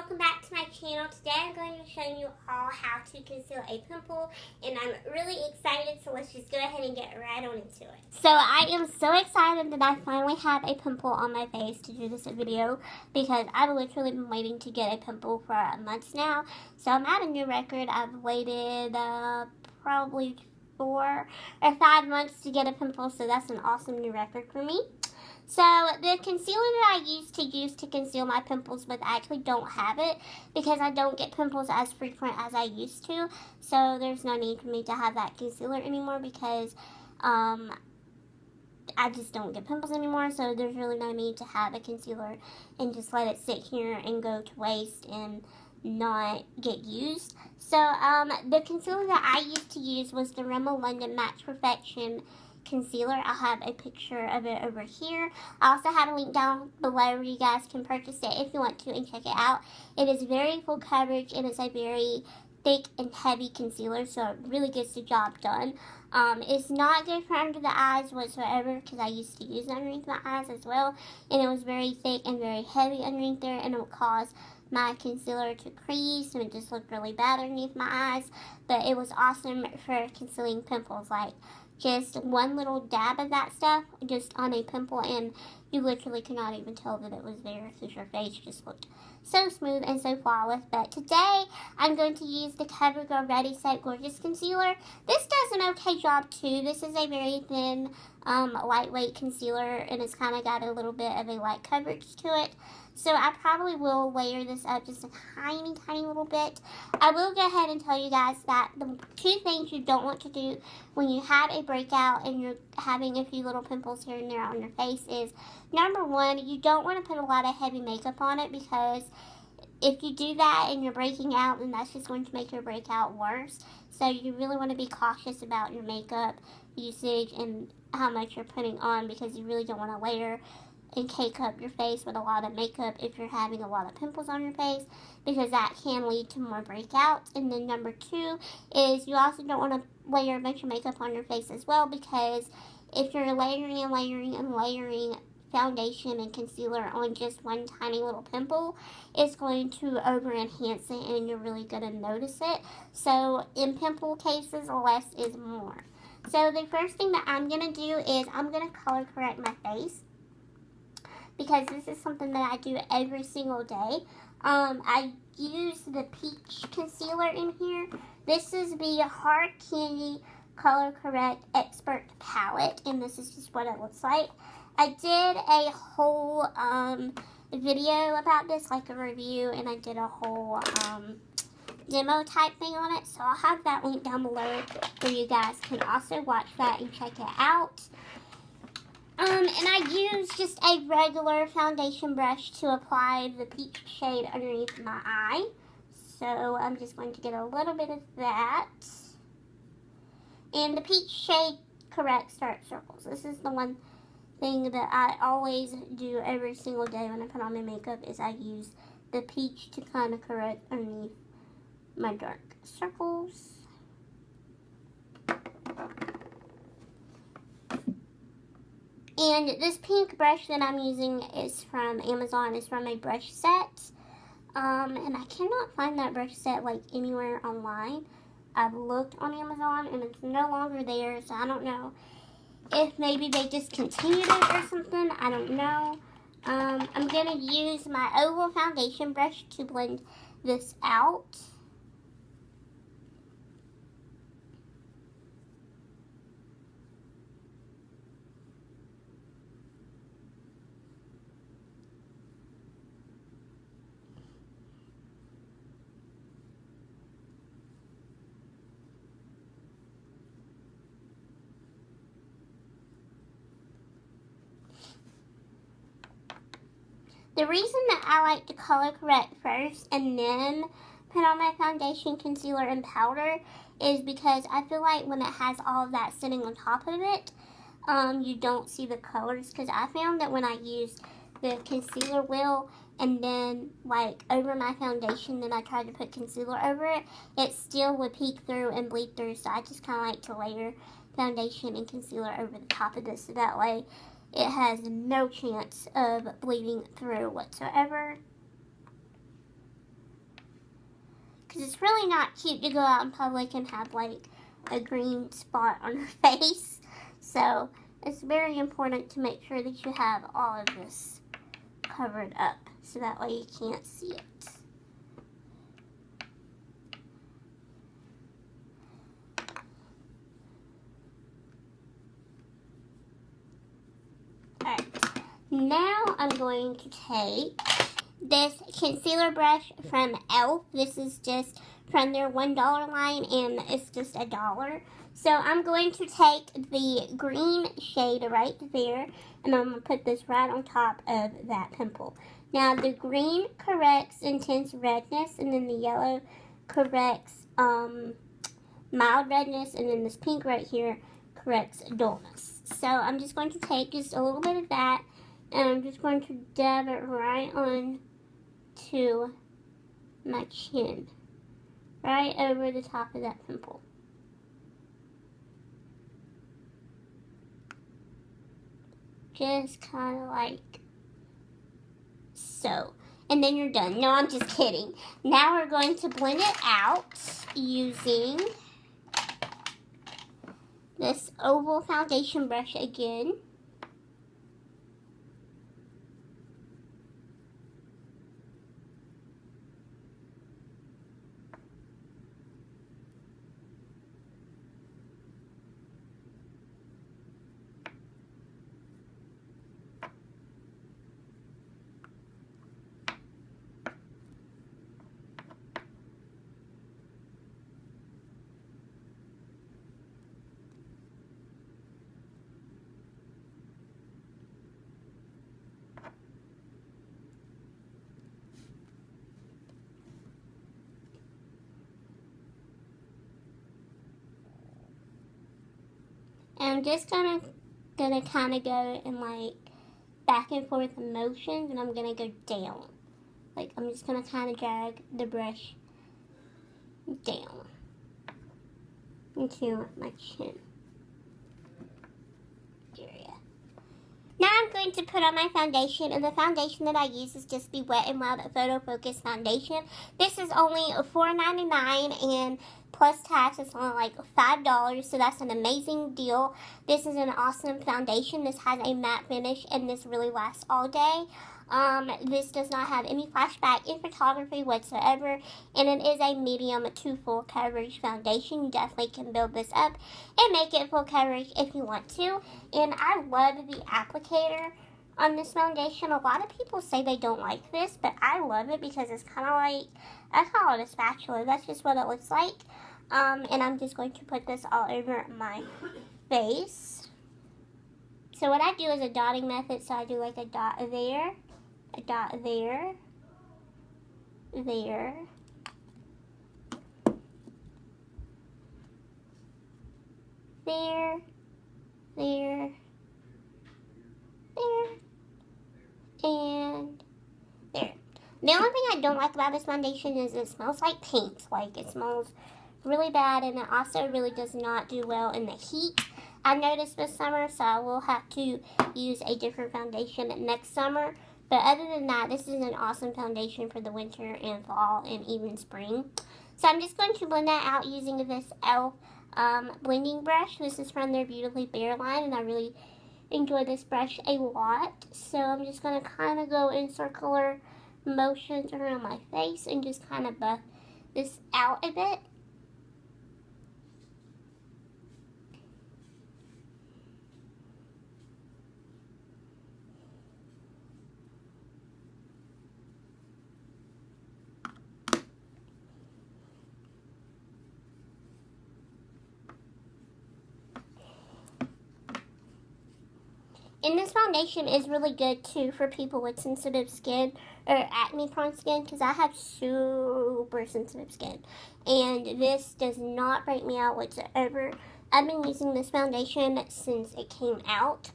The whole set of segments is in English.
welcome back to my channel. Today I'm going to show you all how to conceal a pimple, and I'm really excited, so let's just go ahead and get right on into it. So I am so excited that I finally have a pimple on my face to do this video, because I've literally been waiting to get a pimple for months now. So I'm at a new record. I've waited probably 4 or 5 months to get a pimple, so that's an awesome new record for me. So the concealer that I used to conceal my pimples with, I actually don't have it because I don't get pimples as frequent as I used to. So there's no need for me to have that concealer anymore because I just don't get pimples anymore. So there's really no need to have a concealer and just let it sit here and go to waste and not get used. So the concealer that I used to use was the Rimmel London Match Perfection concealer. I'll have a picture of it over here. I also have a link down below where you guys can purchase it if you want to and check it out. It is very full coverage and it's a very thick and heavy concealer, so it really gets the job done. It's not good for under the eyes whatsoever because I used to use it underneath my eyes as well, and it was very thick and very heavy underneath there, and it would cause my concealer to crease and it just looked really bad underneath my eyes. But it was awesome for concealing pimples, like just one little dab of that stuff just on a pimple and you literally could not even tell that it was there because your face just looked so smooth and so flawless. But today I'm going to use the Covergirl Ready Set Gorgeous Concealer. This does an okay job too. This is a very thin, lightweight concealer, and it's kind of got a little bit of a light coverage to it. So I probably will layer this up just a tiny little bit. I will go ahead and tell you guys that the 2 things you don't want to do when you have a breakout and you're having a few little pimples here and there on your face is, number 1, you don't want to put a lot of heavy makeup on it, because if you do that and you're breaking out, then that's just going to make your breakout worse. So you really want to be cautious about your makeup usage and how much you're putting on, because you really don't want to layer and cake up your face with a lot of makeup if you're having a lot of pimples on your face, because that can lead to more breakouts. And then number 2 is you also don't want to layer a bunch of makeup on your face as well, because if you're layering and layering and layering foundation and concealer on just one tiny little pimple, it's going to over enhance it and you're really going to notice it. So in pimple cases, less is more. So the first thing that I'm going to do is I'm going to color correct my face, because this is something that I do every single day. I use the peach concealer in here. This is the Hard Candy Color Correct Expert Palette, and this is just what it looks like. I did a whole video about this, like a review, and I did a whole demo type thing on it, so I'll have that link down below where you guys can also watch that and check it out. And I use just a regular foundation brush to apply the peach shade underneath my eye. So I'm just going to get a little bit of that. And the peach shade corrects dark circles. This is the one thing that I always do every single day when I put on my makeup, is I use the peach to kind of correct underneath my dark circles. And this pink brush that I'm using is from Amazon. It's from a brush set. And I cannot find that brush set like anywhere online. I've looked on Amazon and it's no longer there. So I don't know if maybe they discontinued it or something. I don't know. I'm going to use my oval foundation brush to blend this out. The reason that I like to color correct first and then put on my foundation, concealer, and powder is because I feel like when it has all of that sitting on top of it, you don't see the colors. Because I found that when I used the concealer wheel and then like over my foundation, then I tried to put concealer over it, it still would peek through and bleed through. So I just kind of like to layer foundation and concealer over the top of this, so that way it has no chance of bleeding through whatsoever. because it's really not cute to go out in public and have like a green spot on your face. So it's very important to make sure that you have all of this covered up so that way you can't see it. Alright, now I'm going to take this concealer brush from e.l.f. This is just from their $1 line, and it's just $1. So I'm going to take the green shade right there, and I'm going to put this right on top of that pimple. Now the green corrects intense redness, and then the yellow corrects mild redness, and then this pink right here corrects dullness. So I'm just going to take just a little bit of that, and I'm just going to dab it right on to my chin, right over the top of that pimple. Just kind of like so. And then you're done. No, I'm just kidding. Now we're going to blend it out using this oval foundation brush again. And I'm just gonna kind of go in like back and forth motions, and I'm gonna go down. Like I'm just gonna kind of drag the brush down into my chin area. Now I'm going to put on my foundation, and the foundation that I use is just the Wet n Wild Photo Focus Foundation. This is only $4.99, and plus tax it's only like $5, so that's an amazing deal. This is an awesome foundation. This has a matte finish, and this really lasts all day. This does not have any flashback in photography whatsoever, and it is a medium to full coverage foundation. You definitely can build this up and make it full coverage if you want to. And I love the applicator on this foundation. A lot of people say they don't like this, but I love it because it's kind of like, I call it a spatula. That's just what it looks like. And I'm just going to put this all over my face. So what I do is a dotting method. So I do like a dot there, a dot there, there, there, there, there, and there. The only thing I don't like about this foundation is it smells like paint. Like, it smells really bad, and it also really does not do well in the heat. I noticed this summer, so I will have to use a different foundation next summer. But other than that, this is an awesome foundation for the winter and fall and even spring. So I'm just going to blend that out using this e.l.f. Blending brush. This is from their Beautifully Bare line, and I really enjoy this brush a lot. So I'm just going to kind of go in circular motions around my face and just kind of buff this out a bit. And this foundation is really good too for people with sensitive skin or acne prone skin, because I have super sensitive skin and this does not break me out whatsoever. I've been using this foundation since it came out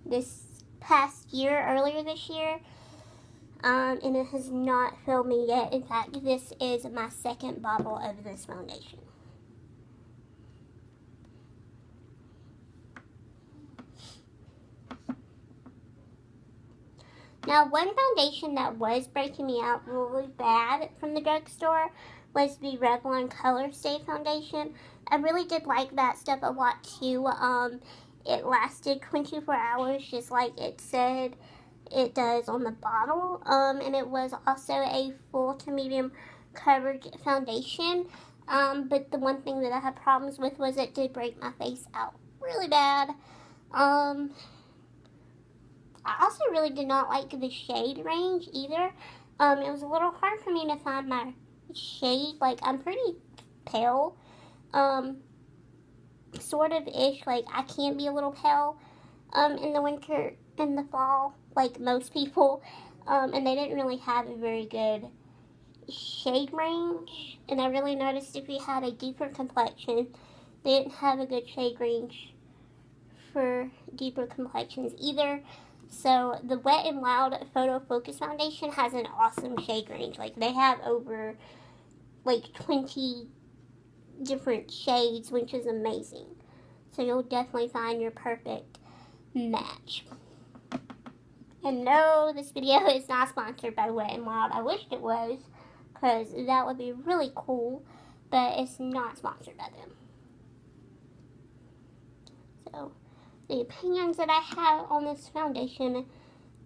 this past year, earlier this year, and it has not failed me yet. In fact, this is my second bottle of this foundation. Now, one foundation that was breaking me out really bad from the drugstore was the Revlon Color Stay foundation. I really did like that stuff a lot too. It lasted 24 hours, just like it said it does on the bottle. And it was also a full to medium coverage foundation. But the one thing that I had problems with was it did break my face out really bad. I also really did not like the shade range either. It was a little hard for me to find my shade. Like, I'm pretty pale, sort of ish. Like, I can be a little pale, in the winter, in the fall, like most people. And they didn't really have a very good shade range. And I really noticed if you had a deeper complexion, they didn't have a good shade range for deeper complexions either. So the Wet n Wild Photo Focus Foundation has an awesome shade range. Like, they have over like 20 different shades, which is amazing. So you'll definitely find your perfect match. And no, this video is not sponsored by Wet n Wild. I wished it was, because that would be really cool, but it's not sponsored by them. So the opinions that I have on this foundation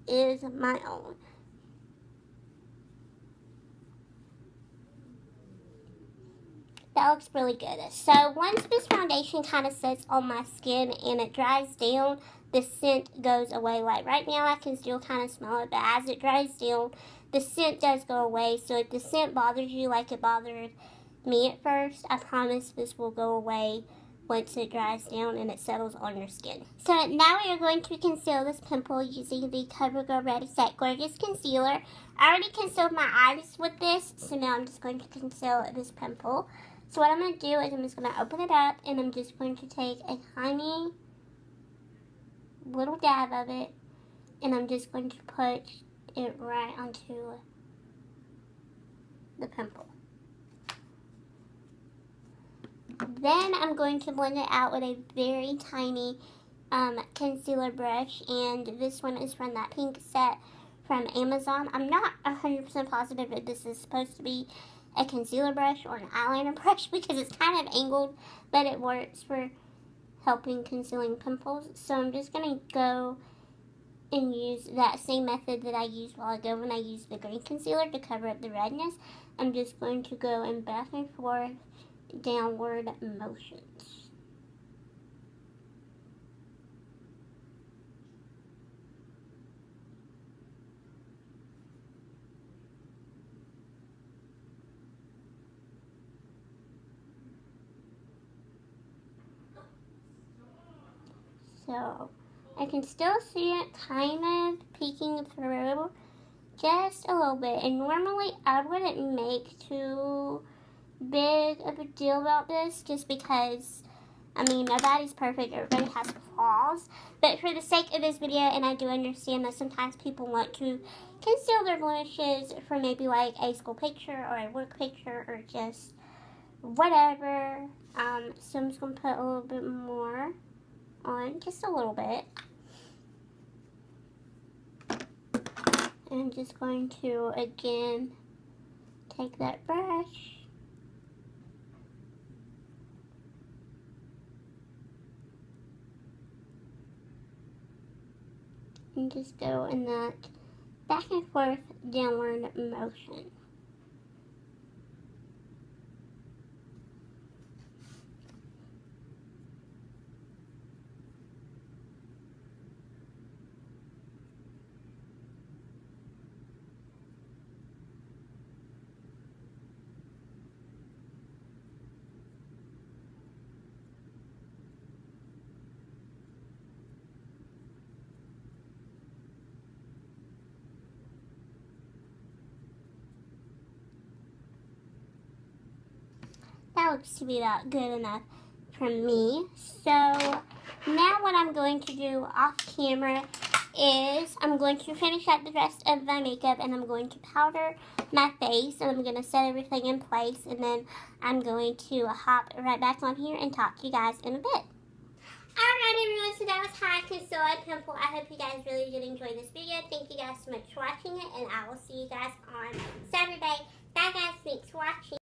is my own. That looks really good. So once this foundation kind of sits on my skin and it dries down, the scent goes away. Like right now I can still kind of smell it, but as it dries down, the scent does go away. So if the scent bothers you like it bothered me at first, I promise this will go away once it dries down and it settles on your skin. So now we are going to conceal this pimple using the Covergirl Ready Set Gorgeous Concealer. I already concealed my eyes with this, so now I'm just going to conceal this pimple. So what I'm going to do is I'm just going to open it up and I'm just going to take a tiny little dab of it and I'm just going to put it right onto the pimple. Then I'm going to blend it out with a very tiny concealer brush, and this one is from that pink set from Amazon. I'm not 100% positive if this is supposed to be a concealer brush or an eyeliner brush because it's kind of angled, but it works for helping concealing pimples. So I'm just going to go and use that same method that I used a while ago when I used the green concealer to cover up the redness. I'm just going to go in back and forth downward motions. So I can still see it kind of peeking through just a little bit, and normally I wouldn't make too big of a deal about this just because, I mean, nobody's perfect, everybody has flaws, but for the sake of this video, and I do understand that sometimes people want to conceal their blemishes for maybe like a school picture or a work picture or just whatever, so I'm just going to put a little bit more on, just a little bit, and I'm just going to again take that brush and just go in that back and forth downward motion. That looks to be about good enough for me. So now what I'm going to do off camera is I'm going to finish up the rest of my makeup and I'm going to powder my face and I'm going to set everything in place, and then I'm going to hop right back on here and talk to you guys in a bit. Alright everyone, so that was how I conceal a pimple. I hope you guys really did enjoy this video. Thank you guys so much for watching it, and I will see you guys on Saturday. Bye guys, thanks for watching.